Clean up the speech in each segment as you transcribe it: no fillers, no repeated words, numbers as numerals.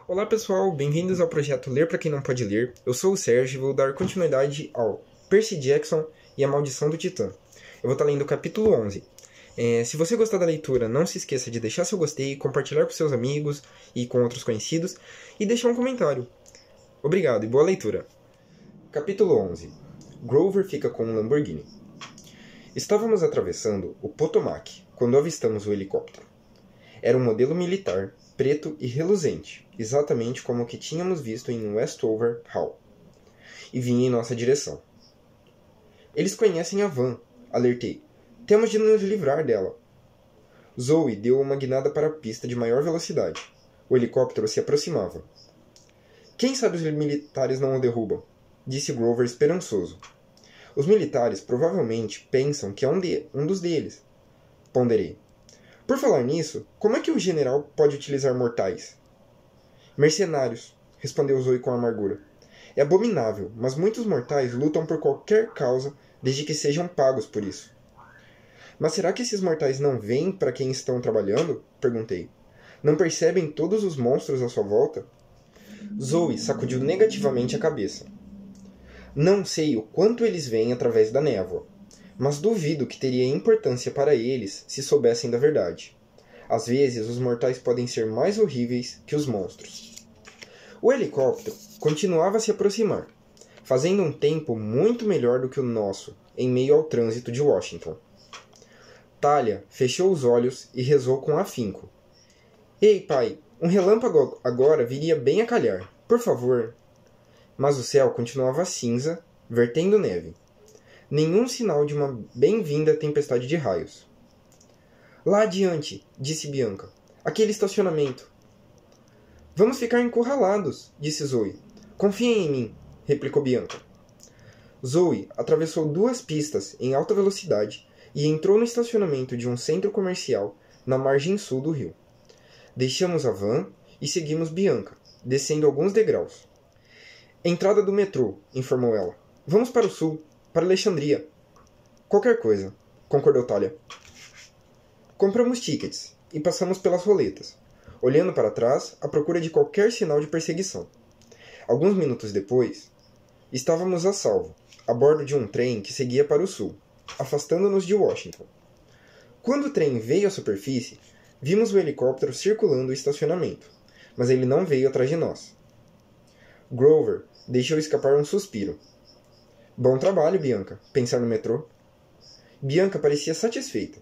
Olá pessoal, bem-vindos ao projeto Ler para quem não pode ler. Eu sou o Sérgio e vou dar continuidade ao Percy Jackson e a Maldição do Titã. Eu vou estar lendo o capítulo 11. Se você gostar da leitura, não se esqueça de deixar seu gostei, compartilhar com seus amigos e com outros conhecidos e deixar um comentário. Obrigado e boa leitura. Capítulo 11. Grover fica com um Lamborghini. Estávamos atravessando o Potomac quando avistamos o helicóptero. Era um modelo militar, preto e reluzente, exatamente como o que tínhamos visto em Westover Hall, e vinha em nossa direção. Eles conhecem a van, alertei. Temos de nos livrar dela. Zoe deu uma guinada para a pista de maior velocidade. O helicóptero se aproximava. Quem sabe os militares não o derrubam? Disse Grover esperançoso. Os militares provavelmente pensam que é um dos deles. Ponderei. Por falar nisso, como é que o general pode utilizar mortais? Mercenários, respondeu Zoe com amargura. É abominável, mas muitos mortais lutam por qualquer causa desde que sejam pagos por isso. Mas será que esses mortais não veem para quem estão trabalhando? Perguntei. Não percebem todos os monstros à sua volta? Zoe sacudiu negativamente a cabeça. Não sei o quanto eles veem através da névoa, mas duvido que teria importância para eles se soubessem da verdade. Às vezes, os mortais podem ser mais horríveis que os monstros. O helicóptero continuava a se aproximar, fazendo um tempo muito melhor do que o nosso em meio ao trânsito de Washington. Talia fechou os olhos e rezou com afinco. Ei, pai, um relâmpago agora viria bem a calhar. Por favor. Mas o céu continuava cinza, vertendo neve. Nenhum sinal de uma bem-vinda tempestade de raios. Lá adiante, disse Bianca. Aquele estacionamento. Vamos ficar encurralados, disse Zoe. Confiem em mim, replicou Bianca. Zoe atravessou 2 pistas em alta velocidade e entrou no estacionamento de um centro comercial na margem sul do rio. Deixamos a van e seguimos Bianca, descendo alguns degraus. Entrada do metrô, informou ela. Vamos para o sul, para Alexandria. Qualquer coisa, concordou Talia. Compramos tickets e passamos pelas roletas, olhando para trás à procura de qualquer sinal de perseguição. Alguns minutos depois, estávamos a salvo, a bordo de um trem que seguia para o sul, afastando-nos de Washington. Quando o trem veio à superfície, vimos o helicóptero circulando o estacionamento, mas ele não veio atrás de nós. Grover deixou escapar um suspiro. Bom trabalho, Bianca, pensar no metrô. Bianca parecia satisfeita.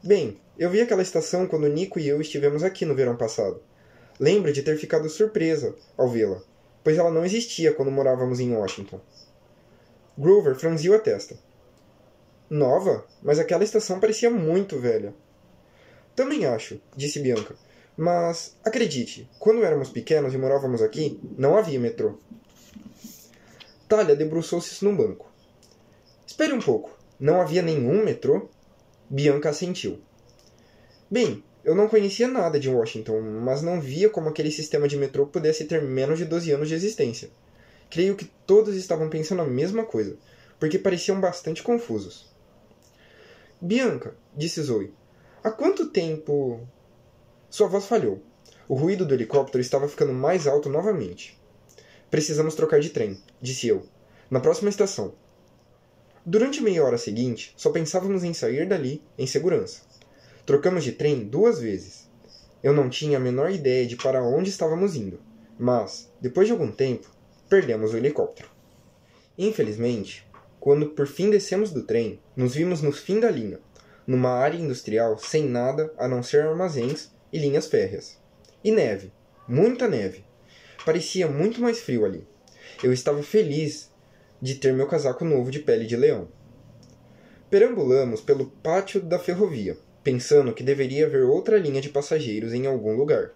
Bem, eu vi aquela estação quando Nico e eu estivemos aqui no verão passado. Lembro de ter ficado surpresa ao vê-la, pois ela não existia quando morávamos em Washington. Grover franziu a testa. Nova? Mas aquela estação parecia muito velha. Também acho, disse Bianca. Mas, acredite, quando éramos pequenos e morávamos aqui, não havia metrô. Talia debruçou-se num banco. Espere um pouco, não havia nenhum metrô? Bianca assentiu. Bem, eu não conhecia nada de Washington, mas não via como aquele sistema de metrô pudesse ter menos de 12 anos de existência. Creio que todos estavam pensando a mesma coisa, porque pareciam bastante confusos. Bianca, disse Zoe, há quanto tempo... Sua voz falhou. O ruído do helicóptero estava ficando mais alto novamente. Precisamos trocar de trem, disse eu. Na próxima estação. Durante a meia hora seguinte, só pensávamos em sair dali em segurança. Trocamos de trem 2 vezes. Eu não tinha a menor ideia de para onde estávamos indo, mas, depois de algum tempo, perdemos o helicóptero. Infelizmente, quando por fim descemos do trem, nos vimos no fim da linha, numa área industrial sem nada a não ser armazéns e linhas férreas. E neve, muita neve. Parecia muito mais frio ali. Eu estava feliz de ter meu casaco novo de pele de leão. Perambulamos pelo pátio da ferrovia, pensando que deveria haver outra linha de passageiros em algum lugar.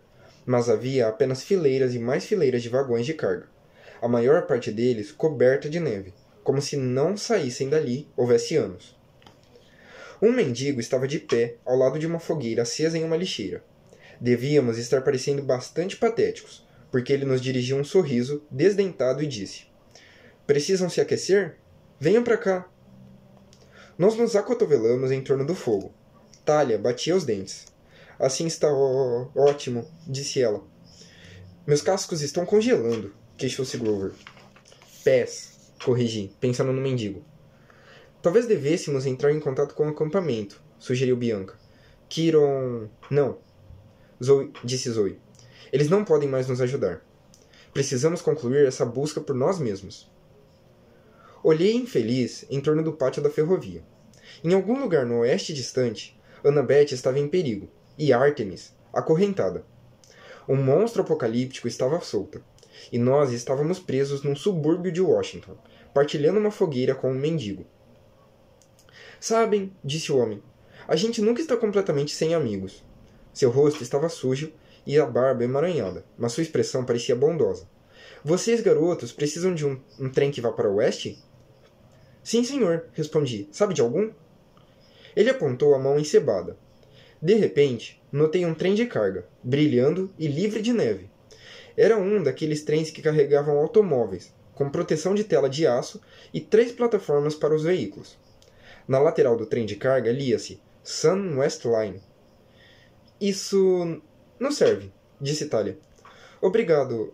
Mas havia apenas fileiras e mais fileiras de vagões de carga, a maior parte deles coberta de neve, como se não saíssem dali houvesse anos. Um mendigo estava de pé ao lado de uma fogueira acesa em uma lixeira. Devíamos estar parecendo bastante patéticos, porque ele nos dirigiu um sorriso desdentado e disse: Precisam se aquecer? Venham para cá. Nós nos acotovelamos em torno do fogo. Talia batia os dentes. Assim está ótimo, disse ela. Meus cascos estão congelando, queixou-se Grover. Pés, corrigi, pensando no mendigo. Talvez devêssemos entrar em contato com o acampamento, sugeriu Bianca. Kiron... Não, disse Zoe. Eles não podem mais nos ajudar. Precisamos concluir essa busca por nós mesmos. Olhei infeliz em torno do pátio da ferrovia. Em algum lugar no oeste distante, Annabeth estava em perigo, e Artemis, acorrentada. Um monstro apocalíptico estava solta, e nós estávamos presos num subúrbio de Washington, partilhando uma fogueira com um mendigo. Sabem, disse o homem, a gente nunca está completamente sem amigos. Seu rosto estava sujo e a barba emaranhada, mas sua expressão parecia bondosa. Vocês, garotos, precisam de um trem que vá para o oeste? Sim, senhor, respondi. Sabe de algum? Ele apontou a mão encebada. De repente, notei um trem de carga, brilhando e livre de neve. Era um daqueles trens que carregavam automóveis, com proteção de tela de aço e 3 plataformas para os veículos. Na lateral do trem de carga lia-se Sun West Line. Isso não serve, disse Talia. Obrigado.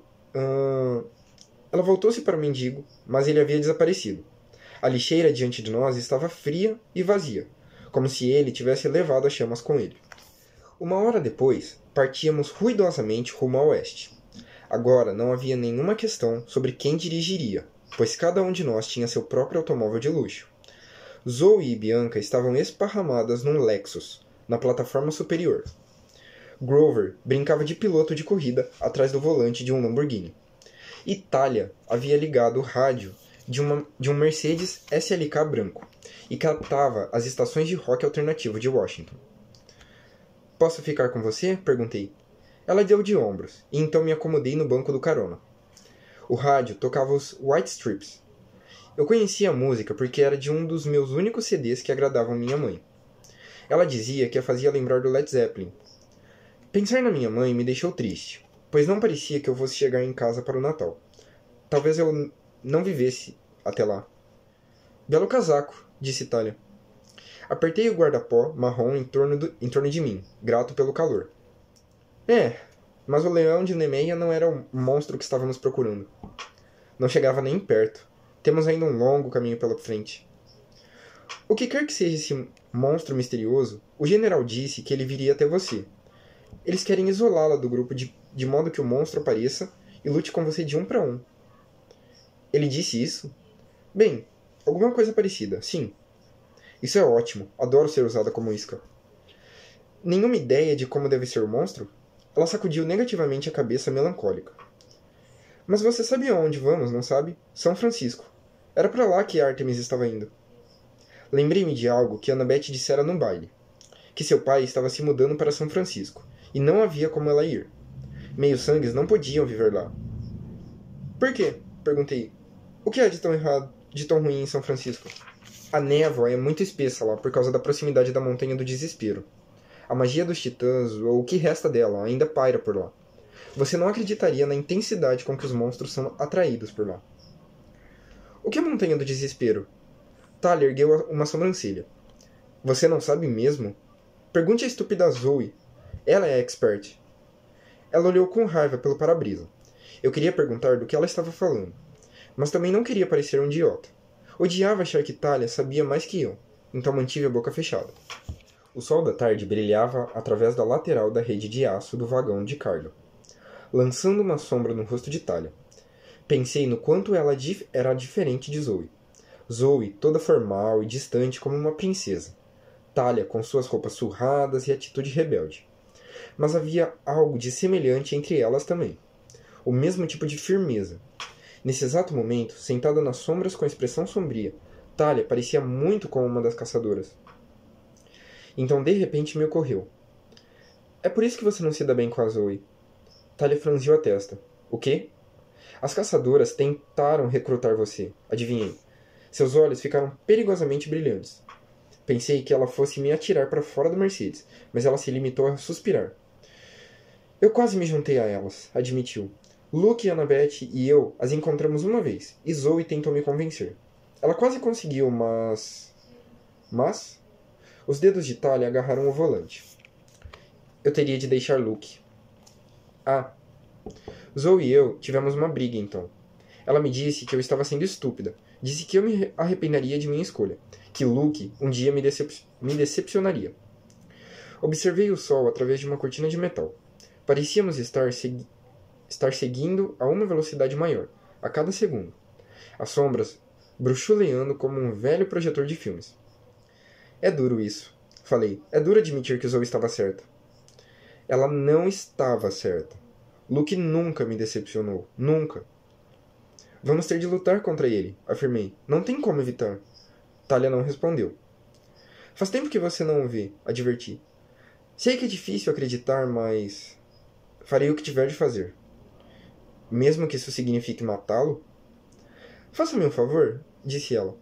Ela voltou-se para o mendigo, mas ele havia desaparecido. A lixeira diante de nós estava fria e vazia, como se ele tivesse levado as chamas com ele. 1 hora depois, partíamos ruidosamente rumo ao oeste. Agora não havia nenhuma questão sobre quem dirigiria, pois cada um de nós tinha seu próprio automóvel de luxo. Zoe e Bianca estavam esparramadas num Lexus, na plataforma superior. Grover brincava de piloto de corrida atrás do volante de um Lamborghini. E Talia havia ligado o rádio de um Mercedes SLK branco e captava as estações de rock alternativo de Washington. Posso ficar com você? Perguntei. Ela deu de ombros, e então me acomodei no banco do carona. O rádio tocava os White Stripes. Eu conhecia a música porque era de um dos meus únicos CDs que agradavam minha mãe. Ela dizia que a fazia lembrar do Led Zeppelin. Pensar na minha mãe me deixou triste, pois não parecia que eu fosse chegar em casa para o Natal. Talvez eu não vivesse até lá. Belo casaco, disse Talia. Apertei o guarda-pó marrom em torno de mim, grato pelo calor. Mas o leão de Nemeia não era o monstro que estávamos procurando. Não chegava nem perto. Temos ainda um longo caminho pela frente. O que quer que seja esse monstro misterioso, o general disse que ele viria até você. Eles querem isolá-la do grupo de modo que o monstro apareça e lute com você de 1 para 1. Ele disse isso? Bem, alguma coisa parecida, sim. Isso é ótimo, adoro ser usada como isca. Nenhuma ideia de como deve ser o monstro? Ela sacudiu negativamente a cabeça melancólica. Mas você sabe aonde vamos, não sabe? São Francisco. Era para lá que Artemis estava indo. Lembrei-me de algo que Annabeth dissera no baile. Que seu pai estava se mudando para São Francisco, e não havia como ela ir. Meio-sangues não podiam viver lá. Por quê? Perguntei. O que há de tão errado, de tão ruim em São Francisco? A névoa é muito espessa lá por causa da proximidade da Montanha do Desespero. A magia dos titãs, ou o que resta dela, ainda paira por lá. Você não acreditaria na intensidade com que os monstros são atraídos por lá. O que é a Montanha do Desespero? Talia ergueu uma sobrancelha. Você não sabe mesmo? Pergunte à estúpida Zoe. Ela é expert. Ela olhou com raiva pelo para-brisa. Eu queria perguntar do que ela estava falando, mas também não queria parecer um idiota. Odiava achar que Talia sabia mais que eu, então mantive a boca fechada. O sol da tarde brilhava através da lateral da rede de aço do vagão de carga, lançando uma sombra no rosto de Talia. Pensei no quanto ela era diferente de Zoe. Zoe, toda formal e distante como uma princesa. Talia, com suas roupas surradas e atitude rebelde. Mas havia algo de semelhante entre elas também. O mesmo tipo de firmeza. Nesse exato momento, sentada nas sombras com a expressão sombria, Talia parecia muito como uma das caçadoras. Então, de repente, me ocorreu. É por isso que você não se dá bem com a Zoe. Talia franziu a testa. O quê? As caçadoras tentaram recrutar você. Adivinhei. Seus olhos ficaram perigosamente brilhantes. Pensei que ela fosse me atirar para fora do Mercedes, mas ela se limitou a suspirar. Eu quase me juntei a elas, admitiu. Luke, Annabeth e eu as encontramos uma vez, e Zoe tentou me convencer. Ela quase conseguiu, mas... Os dedos de Talia agarraram o volante. Eu teria de deixar Luke. Zoe e eu tivemos uma briga então. Ela me disse que eu estava sendo estúpida. Disse que eu me arrependeria de minha escolha. Que Luke um dia me decepcionaria. Observei o sol através de uma cortina de metal. Parecíamos estar seguindo a uma velocidade maior, a cada segundo. As sombras bruxuleando como um velho projetor de filmes. É duro isso, falei. É duro admitir que Zoe estava certa. Ela não estava certa. Luke nunca me decepcionou. Nunca. Vamos ter de lutar contra ele, afirmei. Não tem como evitar. Talia não respondeu. Faz tempo que você não o vê, adverti. Sei que é difícil acreditar, mas farei o que tiver de fazer. Mesmo que isso signifique matá-lo? Faça-me um favor, disse ela.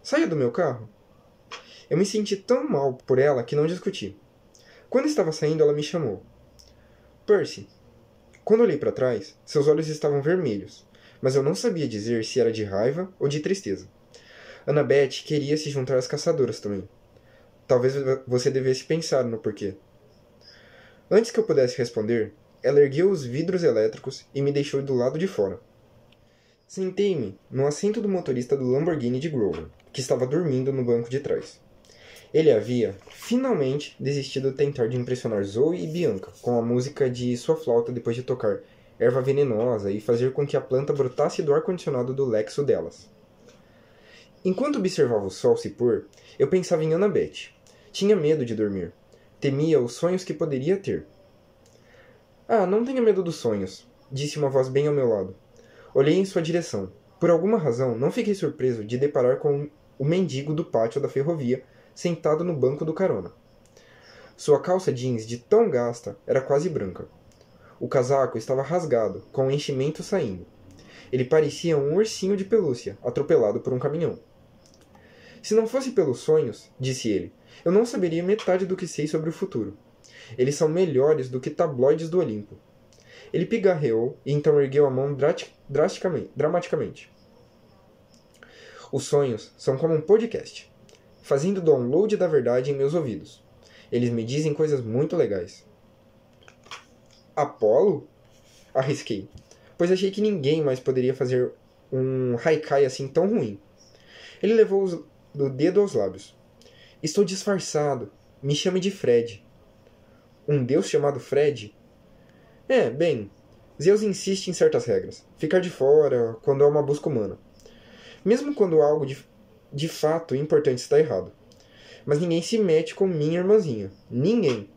Saia do meu carro. Eu me senti tão mal por ela que não discuti. Quando estava saindo, ela me chamou. Percy. Quando olhei para trás, seus olhos estavam vermelhos, mas eu não sabia dizer se era de raiva ou de tristeza. Annabeth queria se juntar às caçadoras também. Talvez você devesse pensar no porquê. Antes que eu pudesse responder, ela ergueu os vidros elétricos e me deixou do lado de fora. Sentei-me no assento do motorista do Lamborghini de Grover, que estava dormindo no banco de trás. Ele havia, finalmente, desistido de tentar de impressionar Zoe e Bianca com a música de sua flauta depois de tocar erva venenosa e fazer com que a planta brotasse do ar-condicionado do Lexus delas. Enquanto observava o sol se pôr, eu pensava em Annabeth. Tinha medo de dormir. Temia os sonhos que poderia ter. Ah, não tenha medo dos sonhos, disse uma voz bem ao meu lado. Olhei em sua direção. Por alguma razão, não fiquei surpreso de deparar com o mendigo do pátio da ferrovia sentado no banco do carona. Sua calça jeans de tão gasta era quase branca. O casaco estava rasgado, com o enchimento saindo. Ele parecia um ursinho de pelúcia, atropelado por um caminhão. Se não fosse pelos sonhos, disse ele, eu não saberia metade do que sei sobre o futuro. Eles são melhores do que tabloides do Olimpo. Ele pigarreou e então ergueu a mão dramaticamente. Os sonhos são como um podcast, fazendo download da verdade em meus ouvidos. Eles me dizem coisas muito legais. Apolo? Arrisquei, pois achei que ninguém mais poderia fazer um haikai assim tão ruim. Ele levou o dedo aos lábios. Estou disfarçado. Me chame de Fred. Um deus chamado Fred? Bem, Zeus insiste em certas regras. Ficar de fora quando há uma busca humana. Mesmo quando algo de fato importante está errado. Mas ninguém se mete com minha irmãzinha. Ninguém.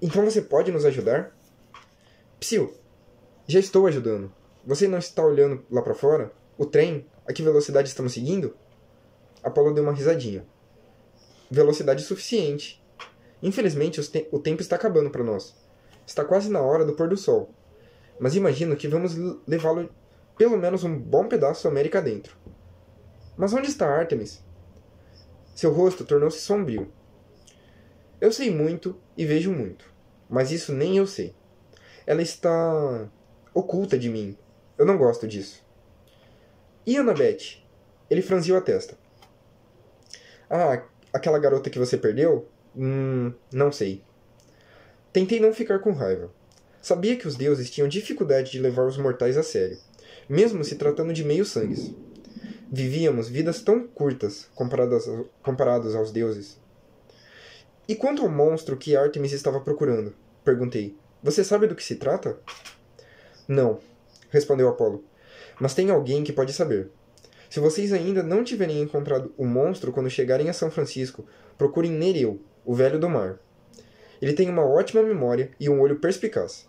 Então você pode nos ajudar? Psyu, já estou ajudando. Você não está olhando lá para fora? O trem? A que velocidade estamos seguindo? Apolo deu uma risadinha. Velocidade suficiente. Infelizmente, o tempo está acabando para nós. Está quase na hora do pôr do sol. Mas imagino que vamos levá-lo pelo menos um bom pedaço da América dentro. Mas onde está Artemis? Seu rosto tornou-se sombrio. Eu sei muito e vejo muito, mas isso nem eu sei. Ela está oculta de mim. Eu não gosto disso. E Annabeth? Ele franziu a testa. Ah, aquela garota que você perdeu? Não sei. Tentei não ficar com raiva. Sabia que os deuses tinham dificuldade de levar os mortais a sério, mesmo se tratando de meio-sangues. Vivíamos vidas tão curtas comparados aos deuses. E quanto ao monstro que Artemis estava procurando? Perguntei. Você sabe do que se trata? Não, respondeu Apolo. Mas tem alguém que pode saber. Se vocês ainda não tiverem encontrado o monstro quando chegarem a São Francisco, procurem Nereu, o velho do mar. Ele tem uma ótima memória e um olho perspicaz.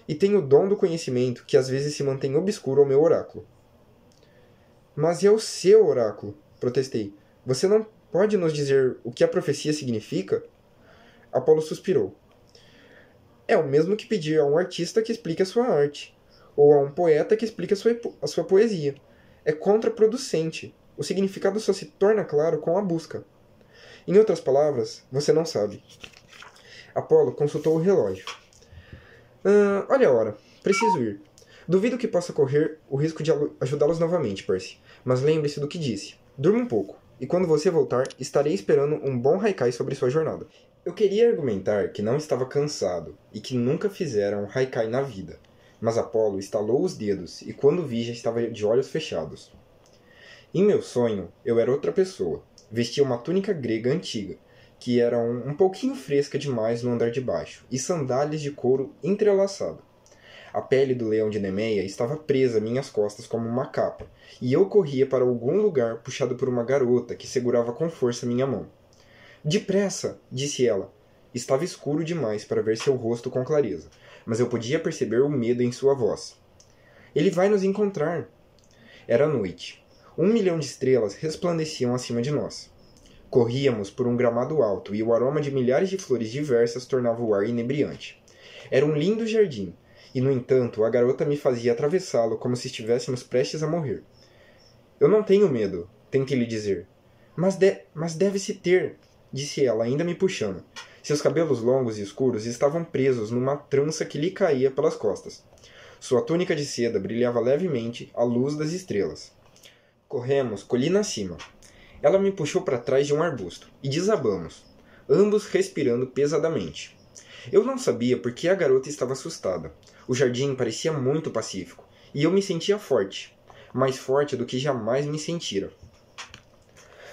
E tem o dom do conhecimento que às vezes se mantém obscuro ao meu oráculo. Mas é o seu oráculo, protestei. Você não pode nos dizer o que a profecia significa? Apolo suspirou. É o mesmo que pedir a um artista que explique a sua arte, ou a um poeta que explique a sua poesia. É contraproducente. O significado só se torna claro com a busca. Em outras palavras, você não sabe. Apolo consultou o relógio. Olha a hora. Preciso ir. Duvido que possa correr o risco de ajudá-los novamente, Percy. Mas lembre-se do que disse. Durma um pouco. E quando você voltar, estarei esperando um bom haikai sobre sua jornada. Eu queria argumentar que não estava cansado e que nunca fizera um haikai na vida. mas Apolo estalou os dedos e quando vi já estava de olhos fechados. Em meu sonho, eu era outra pessoa. Vestia uma túnica grega antiga, que era um pouquinho fresca demais no andar de baixo, e sandálias de couro entrelaçado. A pele do leão de Nemeia estava presa a minhas costas como uma capa, e eu corria para algum lugar puxado por uma garota que segurava com força minha mão. Depressa, disse ela. Estava escuro demais para ver seu rosto com clareza, mas eu podia perceber o medo em sua voz. Ele vai nos encontrar. Era noite. 1 milhão de estrelas resplandeciam acima de nós. Corríamos por um gramado alto e o aroma de milhares de flores diversas tornava o ar inebriante. Era um lindo jardim, e no entanto a garota me fazia atravessá-lo como se estivéssemos prestes a morrer. Eu não tenho medo, tentei lhe dizer. Mas deve-se ter, disse ela, ainda me puxando. Seus cabelos longos e escuros estavam presos numa trança que lhe caía pelas costas. Sua túnica de seda brilhava levemente à luz das estrelas. Corremos colina acima. Ela me puxou para trás de um arbusto, e desabamos, ambos respirando pesadamente. Eu não sabia por que a garota estava assustada. O jardim parecia muito pacífico, e eu me sentia forte, mais forte do que jamais me sentira.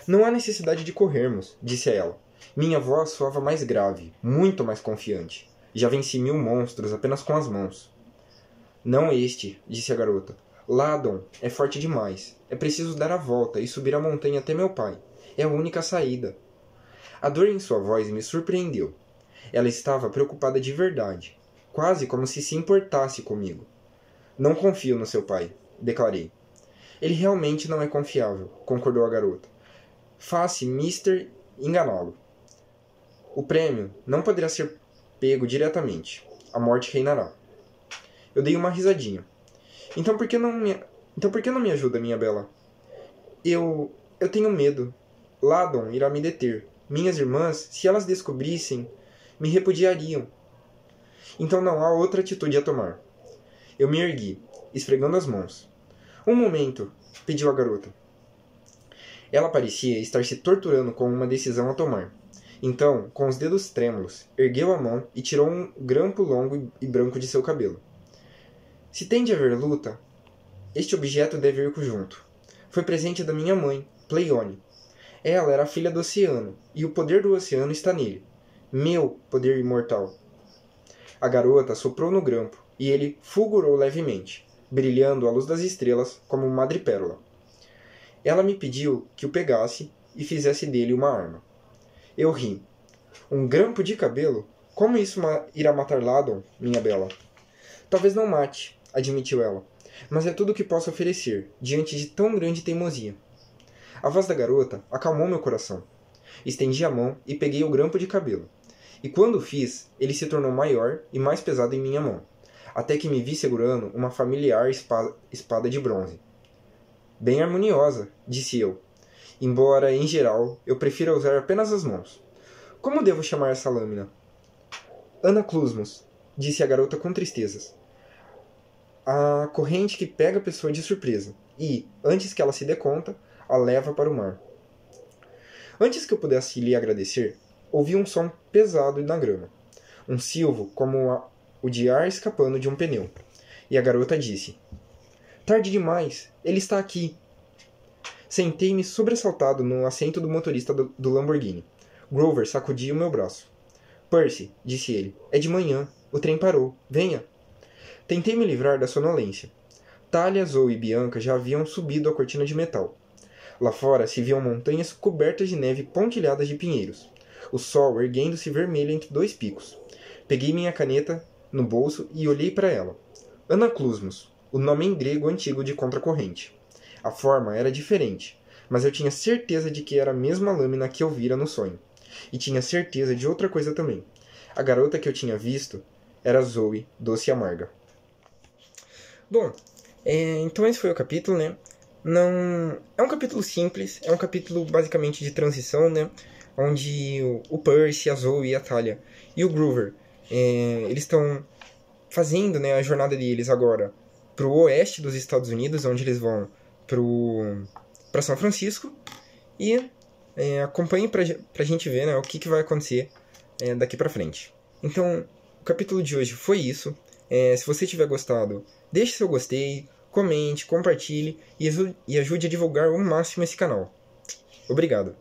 Não há necessidade de corrermos, disse a ela. Minha voz soava mais grave, muito mais confiante. Já venci 1000 monstros apenas com as mãos. Não este, disse a garota. Ladon é forte demais. É preciso dar a volta e subir a montanha até meu pai. É a única saída. A dor em sua voz me surpreendeu. Ela estava preocupada de verdade, quase como se importasse comigo. Não confio no seu pai, declarei. Ele realmente não é confiável, concordou a garota. Faça Mister enganá-lo. O prêmio não poderá ser pego diretamente. A morte reinará. Eu dei uma risadinha. Então por que não me ajuda, minha bela? Eu tenho medo. Ladon irá me deter. Minhas irmãs, se elas descobrissem, me repudiariam. Então não há outra atitude a tomar. Eu me ergui, esfregando as mãos. Um momento, pediu a garota. Ela parecia estar se torturando com uma decisão a tomar. Então, com os dedos trêmulos, ergueu a mão e tirou um grampo longo e branco de seu cabelo. Se tem de haver luta, este objeto deve ir junto. Foi presente da minha mãe, Pleione. Ela era a filha do oceano, e o poder do oceano está nele. Meu poder imortal. A garota soprou no grampo, e ele fulgurou levemente, brilhando à luz das estrelas como uma madrepérola. Ela me pediu que o pegasse e fizesse dele uma arma. Eu ri. Um grampo de cabelo? Como isso irá matar Ladon, minha bela? Talvez não mate, admitiu ela, mas é tudo o que posso oferecer, diante de tão grande teimosia. A voz da garota acalmou meu coração. Estendi a mão e peguei o grampo de cabelo. E quando o fiz, ele se tornou maior e mais pesado em minha mão, até que me vi segurando uma familiar espada de bronze. Bem harmoniosa, disse eu, embora, em geral, eu prefira usar apenas as mãos. Como devo chamar essa lâmina? Anaclusmus, disse a garota com tristezas. A corrente que pega a pessoa de surpresa e, antes que ela se dê conta, a leva para o mar. Antes que eu pudesse lhe agradecer, ouvi um som pesado na grama. Um silvo como o de ar escapando de um pneu. E a garota disse, tarde demais, ele está aqui. Sentei-me sobressaltado no assento do motorista do Lamborghini. Grover sacudia o meu braço. Percy, disse ele, é de manhã, o trem parou, venha. Tentei me livrar da sonolência. Talia, Zoe e Bianca já haviam subido a cortina de metal. Lá fora se viam montanhas cobertas de neve pontilhadas de pinheiros. O sol erguendo-se vermelho entre 2 picos. Peguei minha caneta no bolso e olhei para ela. Anaclusmus, o nome em grego antigo de contracorrente. A forma era diferente, mas eu tinha certeza de que era a mesma lâmina que eu vira no sonho. E tinha certeza de outra coisa também. A garota que eu tinha visto era Zoe, doce e amarga. Bom, então esse foi o capítulo, né? Não é um capítulo simples, é um capítulo basicamente de transição, né? Onde o Percy, a Zoe e a Talia e o Grover, eles estão fazendo, né, a jornada deles agora para o oeste dos Estados Unidos, onde eles vão para São Francisco. E acompanhe pra gente ver, né, o que vai acontecer daqui para frente. Então, o capítulo de hoje foi isso. Se você tiver gostado, deixe seu gostei, comente, compartilhe e ajude a divulgar ao máximo esse canal. Obrigado.